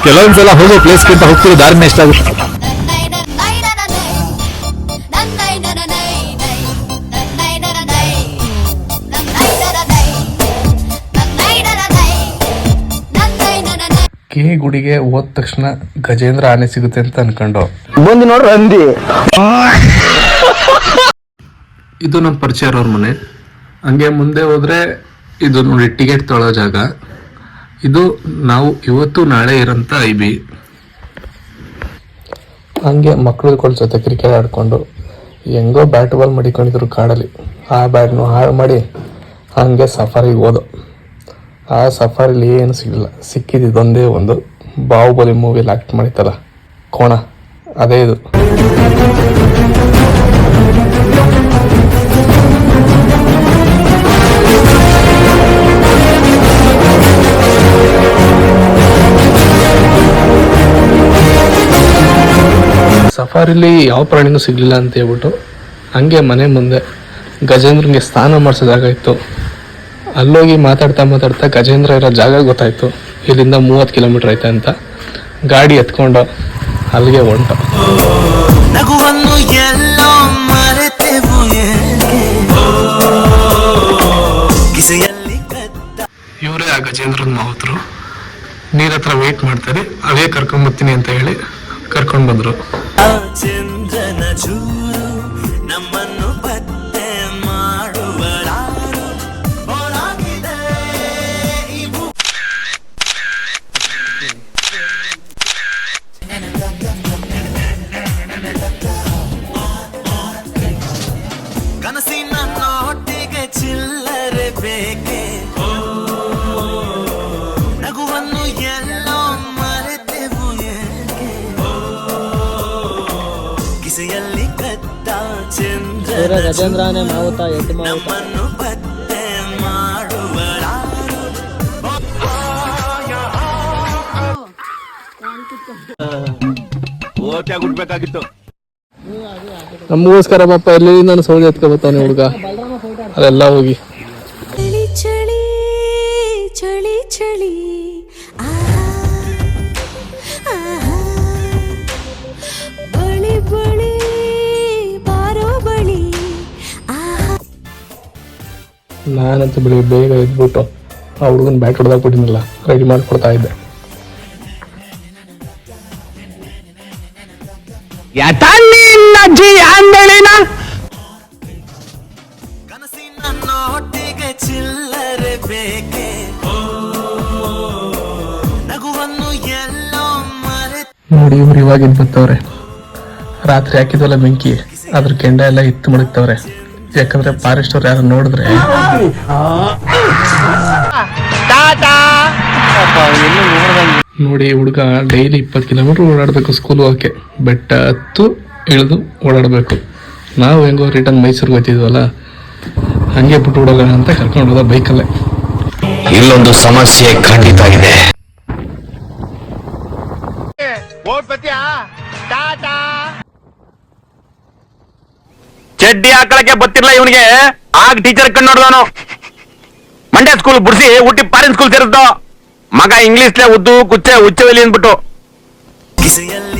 ಕೆಲವೊಂದ್ಸಲ ಹೋಗೋ ಪ್ಲೇಸ್ಗಿಂತ ಹೋಗ್ತಿರೋ ದಾರಿನೇ ಇಷ್ಟ ಆಗುತ್ತೆ. ಕೆ ಗುಡಿಗೆ ಹೋದ ತಕ್ಷಣ ಗಜೇಂದ್ರ ಆನೆ ಸಿಗುತ್ತೆ ಅಂತ ಅನ್ಕೊಂಡು ಬಂದು ನೋಡ್ರಿ ಅಂದಿ. ಇದು ನಮ್ಮ ಪರಿಚಯ ಅವ್ರ ಮನೆ. ಹಂಗೆ ಮುಂದೆ ಹೋದ್ರೆ ಇದು ನೋಡಿ ಟಿಕೆಟ್ ತೊಳೋ ಜಾಗ. ಇದು ನಾವು ಇವತ್ತು ನಾಳೆ ಇರೋಂಥ IB. ಹಂಗೆ ಮಕ್ಳುಗಳ ಜೊತೆ ಕ್ರಿಕೆಟ್ ಆಡ್ಕೊಂಡು ಹೆಂಗೋ ಬ್ಯಾಟ್ ಬಾಲ್ ಮಡಿಕೊಂಡಿದ್ರು ಕಾಡಲ್ಲಿ. ಆ ಬ್ಯಾಟ್ನು ಹಾಳು ಮಾಡಿ ಹಂಗೆ ಸಫಾರಿಗೆ ಹೋದೋ. ಆ ಸಫಾರಿಲಿ ಏನು ಸಿಗಲಿಲ್ಲ. ಸಿಕ್ಕಿದ್ದೊಂದೇ ಒಂದು ಬಾಹುಬಲಿ ಮೂವಿಲಿ ಆ್ಯಕ್ಟ್ ಮಾಡಿತ್ತಲ್ಲ ಕೋಣ, ಅದೇ ಇದು. ಸಫಾರಿಲಿ ಯಾವ ಪ್ರಾಣಿನೂ ಸಿಗಲಿಲ್ಲ ಅಂತ ಹೇಳ್ಬಿಟ್ಟು ಹಂಗೆ ಮನೆ ಮುಂದೆ ಗಜೇಂದ್ರನಿಗೆ ಸ್ನಾನ ಮಾಡಿಸೋ ಜಾಗ ಇತ್ತು. ಅಲ್ಲೋಗಿ ಮಾತಾಡ್ತಾ ಗಜೇಂದ್ರ ಇರೋ ಜಾಗ ಗೊತ್ತಾಯ್ತು. ಇಲ್ಲಿಂದ 30 ಕಿಲೋಮೀಟರ್ ಐತೆ ಅಂತ ಗಾಡಿ ಎತ್ಕೊಂಡು ಅಲ್ಲಿಗೆ ಹೊಂಟ. ಇವರೇ ಆ ಗಜೇಂದ್ರನ ಮಾವತರು. ನೀರ್ ಹತ್ರ ವೇಟ್ ಮಾಡ್ತಾರೆ, ಅವೇ ಕರ್ಕೊಂಡ್ಬರ್ತೀನಿ ಅಂತ ಹೇಳಿ ಕರ್ಕೊಂಡ್ ಬಂದ್ರು. ಕನಸಿನ ನೋಟಿಗೆ ಚಿಲ್ಲರೆ ಬೇಕೆ, ನಗುವನ್ನು ಎಲ್ಲೋ ಮರೆತೆವು ಏಕೆ, ಕಿಸೆಯಲ್ಲಿ ಕತ್ತ ಚಂದ್ರ ಗಜೇಂದ್ರನೇ ಮಾವುತ ಎದ್ದು ನಮ್ಮನ್ನು ಪತ್ತೆ ಮಾಡುವರಾರು. ಓಕೆ ಗುಡ್ಬೇಕಾಗಿತ್ತು. ನಮಗೋಸ್ಕರ ಪಾಪ ಎಲ್ಲಿ ನಾನು ಸೌಳಿ ಎತ್ಕೊಬತ್ತಾನೆ ಹುಡುಗ. ಅದೆಲ್ಲ ಹೋಗಿ ಚಳಿ ಚಳಿ ಚಳಿ ಚಳಿ ಬಳಿ ಬಳಿ ಬಾರೋ ಬಳಿ. ನಾನಂತೂ ಬೆಳಿಗ್ಗೆ ಬೇಗ ಎದ್ಬಿಟ್ಟು ಆ ಹುಡುಗನ ಬ್ಯಾಟ್ ಹೊಡೆದಾಕ್ಬಿಟ್ಟಿನಲ್ಲ, ರೆಡಿ ಮಾಡಿಕೊಡ್ತಾ ಇದ್ದೆ. ಕನಸಿನ ನೋಟಿಗೆ ಚಿಲ್ಲರೆ ಬೇಕೆ, ನಗುವನ್ನು ಎಲ್ಲೋ ಮರೆತು. ನೋಡಿ ಇವ್ರು ಇವಾಗ ಬತ್ತವ್ರೆ. ರಾತ್ರಿ ಹಾಕಿದ್ವಲ್ಲ ಬೆಂಕಿ, ಅದ್ರ ಕೆಂಡ ಎಲ್ಲ ಇತ್ತು ಮಡಗ್ತವ್ರೆ. ಯಾಕಂದ್ರೆ ಫಾರೆಸ್ಟ್ ಅವ್ರು ಯಾರು ನೋಡಿದ್ರೆ ನೋಡಿ ಹುಡುಗ ಡೈಲಿ 20 ಕಿಲೋಮೀಟರ್ ಓಡಾಡಬೇಕು ಸ್ಕೂಲ್ ಹೋಗಕ್ಕೆ. ಬೆಟ್ಟ ಹತ್ತು ಇಳಿದು ಓಡಾಡಬೇಕು. ನಾವು ಹೆಂಗೋ ರಿಟರ್ನ್ ಮೈಸೂರಿಗೆ ಹೋಗ್ತಿದ್ವಲ್ಲ, ಹಂಗೆ ಬಿಟ್ಟು ಓಡೋಣ ಅಂತ ಕರ್ಕೊಂಡು ಹೋದ ಬೈಕಲ್ಲೇ. ಇಲ್ಲೊಂದು ಸಮಸ್ಯೆ ಖಂಡಿತ ಇದೆ. ಚಡ್ಡಿ ಹಾಕಳಕ್ಕೆ ಗೊತ್ತಿಲ್ಲ ಇವನಿಗೆ. ಆಗ ಟೀಚರ್ ಕಂಡು ನೋಡ್ದವನು. ಮಂಡ್ಯ ಸ್ಕೂಲ್ ಬಿಡಿಸಿ ಹುಟ್ಟಿ ಫಾರಿನ್ ಸ್ಕೂಲ್ ಸೇರಿದ್ದು. ಮಗ ಇಂಗ್ಲಿಷ್ಲೆ ಉದ್ದು ಕುಚ್ಚೆ ಹುಚ್ಚವೆಲಿ ಅಂದ್ಬಿಟ್ಟು. ಕಿಸೆಯಲ್ಲಿ